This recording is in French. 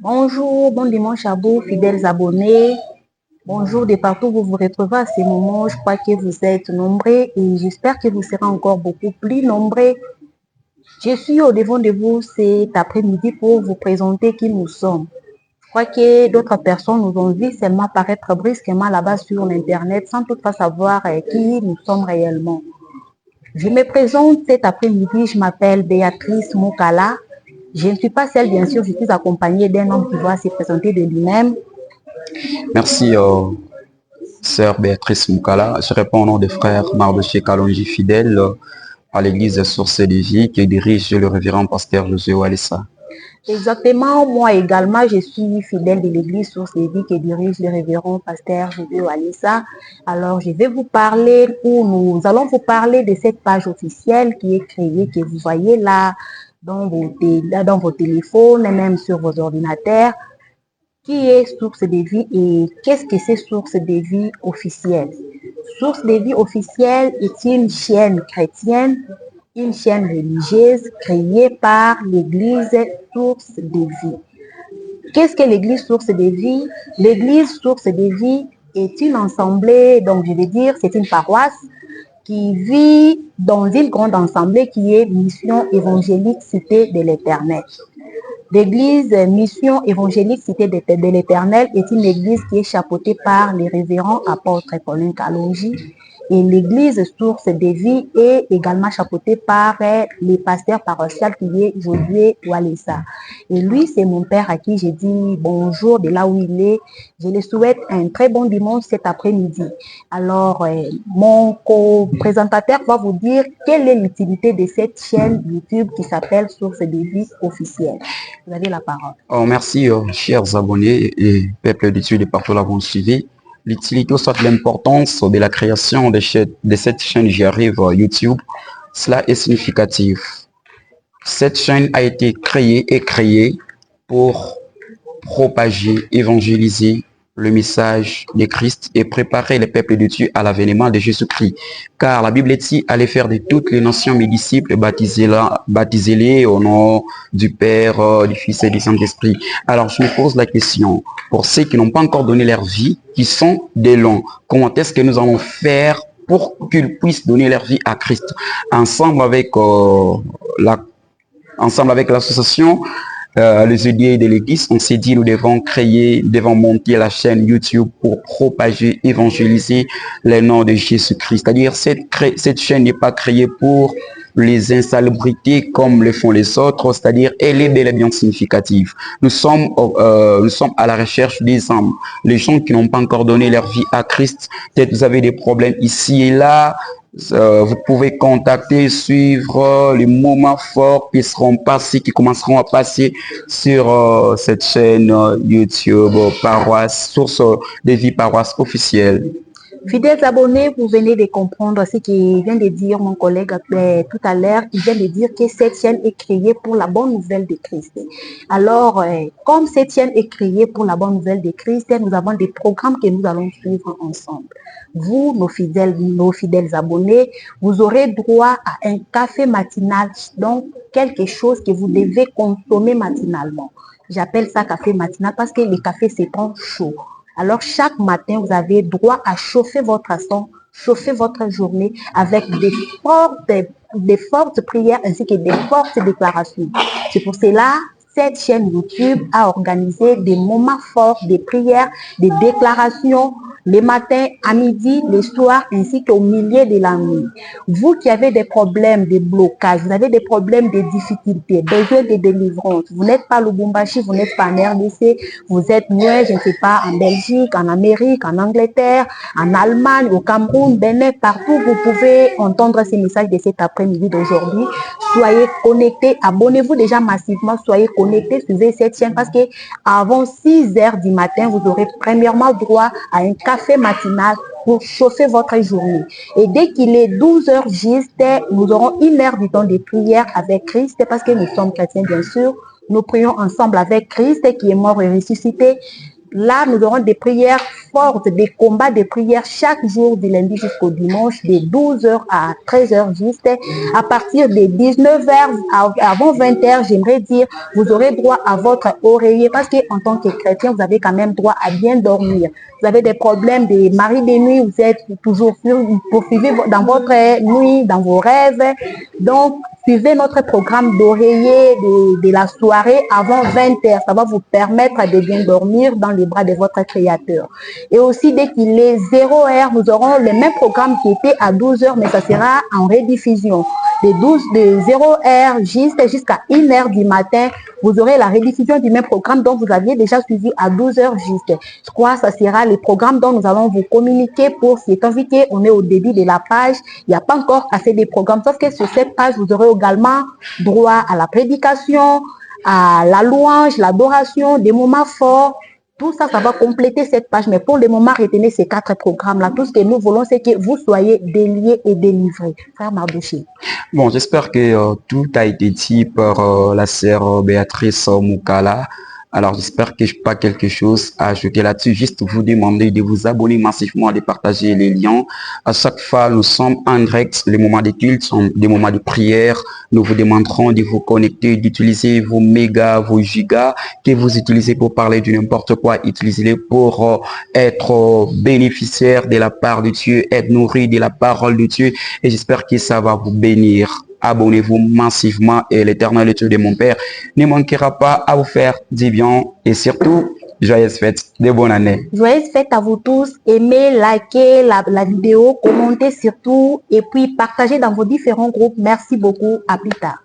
Bonjour, bon dimanche à vous, fidèles abonnés. Bonjour de partout où vous vous retrouvez à ce moment. Je crois que vous êtes nombreux et j'espère que vous serez encore beaucoup plus nombreux. Je suis au devant de vous cet après-midi pour vous présenter qui nous sommes. Je crois que d'autres personnes nous ont vu seulement paraître brusquement là-bas sur l'Internet sans toutefois savoir qui nous sommes réellement. Je me présente cet après-midi, je m'appelle Béatrice Moukala. Je ne suis pas seule, bien sûr, je suis accompagnée d'un homme qui va se présenter de lui-même. Merci, sœur Béatrice Moukala. Je réponds au nom des frères Mardoché Kalonji, fidèle à l'église Source de Vie, qui dirige le révérend pasteur Josué Walissa. Exactement, moi également, je suis fidèle de l'église Source de Vie qui dirige le révérend pasteur Josué Walissa. Alors, je vais vous parler, ou nous allons vous parler de cette page officielle qui est créée, que vous voyez là dans vos téléphones et même sur vos ordinateurs, qui est Source de Vie et qu'est-ce que c'est Source de Vie officielle. Source de Vie officielle est une chaîne chrétienne, une chaîne religieuse créée par l'église Source de Vie. Qu'est-ce que l'église Source de Vie? L'église Source de Vie est une assemblée, donc je vais dire c'est une paroisse qui vit dans une grande assemblée qui est Mission évangélique Cité de l'Éternel. L'église Mission évangélique Cité de l'Éternel est une église qui est chapeautée par les révérends apôtres Pauline Kalonji. Et l'église Source de Vie est également chapeautée par le pasteur paroissial qui est Josué Walissa. Et lui, c'est mon père à qui j'ai dit bonjour de là où il est. Je le souhaite un très bon dimanche cet après-midi. Alors, mon co-présentateur va vous dire quelle est l'utilité de cette chaîne YouTube qui s'appelle Source de Vie officielle. Vous avez la parole. Oh, merci, chers abonnés et peuple d'études de partout là vous suivez. L'utilité, soit l'importance de la création de cette chaîne, j'y arrive, YouTube, cela est significatif. Cette chaîne a été créée pour propager, évangéliser le message de Christ et préparer les peuples de Dieu à l'avènement de Jésus-Christ. Car la Bible dit, allez faire de toutes les nations mes disciples, baptisez-les au nom du Père, du Fils et du Saint-Esprit. Alors je me pose la question, pour ceux qui n'ont pas encore donné leur vie, qui sont des longs, comment est-ce que nous allons faire pour qu'ils puissent donner leur vie à Christ? Ensemble avec l'association les aînés de l'église, on s'est dit nous devons monter la chaîne YouTube pour propager, évangéliser les noms de Jésus-Christ. C'est-à-dire cette chaîne n'est pas créée pour les insalubrités comme le font les autres, c'est-à-dire elle est bel et bien significative. Nous sommes à la recherche des âmes, les gens qui n'ont pas encore donné leur vie à Christ. Peut-être vous avez des problèmes ici et là. Vous pouvez contacter, suivre les moments forts qui commenceront à passer sur cette chaîne YouTube paroisse, Source de Vie paroisse officielle. Fidèles abonnés, vous venez de comprendre ce que vient de dire mon collègue tout à l'heure. Il vient de dire que cette chaîne est créée pour la bonne nouvelle de Christ. Alors, comme cette chaîne est créée pour la bonne nouvelle de Christ, nous avons des programmes que nous allons suivre ensemble. Vous, nos fidèles abonnés, vous aurez droit à un café matinal, donc quelque chose que vous devez consommer matinalement. J'appelle ça café matinal parce que le café se prend chaud. Alors, chaque matin, vous avez droit à chauffer votre sang, chauffer votre journée avec des fortes prières ainsi que des fortes déclarations. C'est pour cela cette chaîne YouTube a organisé des moments forts, des prières, des déclarations, les matins, à midi, le soir, ainsi qu'au milieu de la nuit. Vous qui avez des problèmes de blocage, vous avez des problèmes de difficultés, besoin de délivrance, vous n'êtes pas au Lubumbashi, vous n'êtes pas en RDC, vous êtes loin, je ne sais pas, en Belgique, en Amérique, en Angleterre, en Allemagne, au Cameroun, Bénin, partout, vous pouvez entendre ces messages de cet après-midi d'aujourd'hui. Soyez connectés, abonnez-vous déjà massivement, soyez connectés, suivez cette chaîne parce que avant 6 heures du matin, vous aurez premièrement droit à un café matinal pour chauffer votre journée. Et dès qu'il est 12 heures juste, nous aurons 1 heure du temps de prière avec Christ parce que nous sommes chrétiens, bien sûr. Nous prions ensemble avec Christ qui est mort et ressuscité. Là, nous aurons des prières fortes, des combats de prière chaque jour du lundi jusqu'au dimanche, de 12h à 13h juste. À partir de 19h avant 20h, j'aimerais dire, vous aurez droit à votre oreiller parce qu'en tant que chrétien, vous avez quand même droit à bien dormir. Vous avez des problèmes de mari de nuit, vous êtes toujours poursuivi dans votre nuit, dans vos rêves. Donc, suivez notre programme d'oreiller de la soirée avant 20h. Ça va vous permettre de bien dormir dans les bras de votre Créateur. Et aussi, dès qu'il est 0h, nous aurons le même programme qui était à 12h, mais ça sera en rediffusion. De 0h jusqu'à 1h du matin, vous aurez la rediffusion du même programme dont vous aviez déjà suivi à 12h juste. Je crois que ça sera le programme dont nous allons vous communiquer pour s'y invité. On est au début de la page. Il n'y a pas encore assez de programmes. Sauf que sur cette page, vous aurez également droit à la prédication, à la louange, l'adoration, des moments forts. Tout ça, ça va compléter cette page. Mais pour le moment, retenez ces 4 programmes-là. Tout ce que nous voulons, c'est que vous soyez déliés et délivrés. Frère Mardouchi. Bon, j'espère que tout a été dit par la sœur Béatrice Moukala. Alors, j'espère que je n'ai pas quelque chose à ajouter là-dessus. Juste vous demander de vous abonner massivement, de partager les liens. À chaque fois, nous sommes en direct. Les moments de culte sont des moments de prière. Nous vous demanderons de vous connecter, d'utiliser vos mégas, vos gigas que vous utilisez pour parler de n'importe quoi. Utilisez-les pour être bénéficiaire de la part de Dieu, être nourri de la parole de Dieu. Et j'espère que ça va vous bénir. Abonnez-vous massivement et l'Éternel Dieu de mon Père ne manquera pas à vous faire du bien et surtout, joyeuses fêtes de bonne année. Joyeuses fêtes à vous tous. Aimez, likez la vidéo, commentez surtout et puis partagez dans vos différents groupes. Merci beaucoup. À plus tard.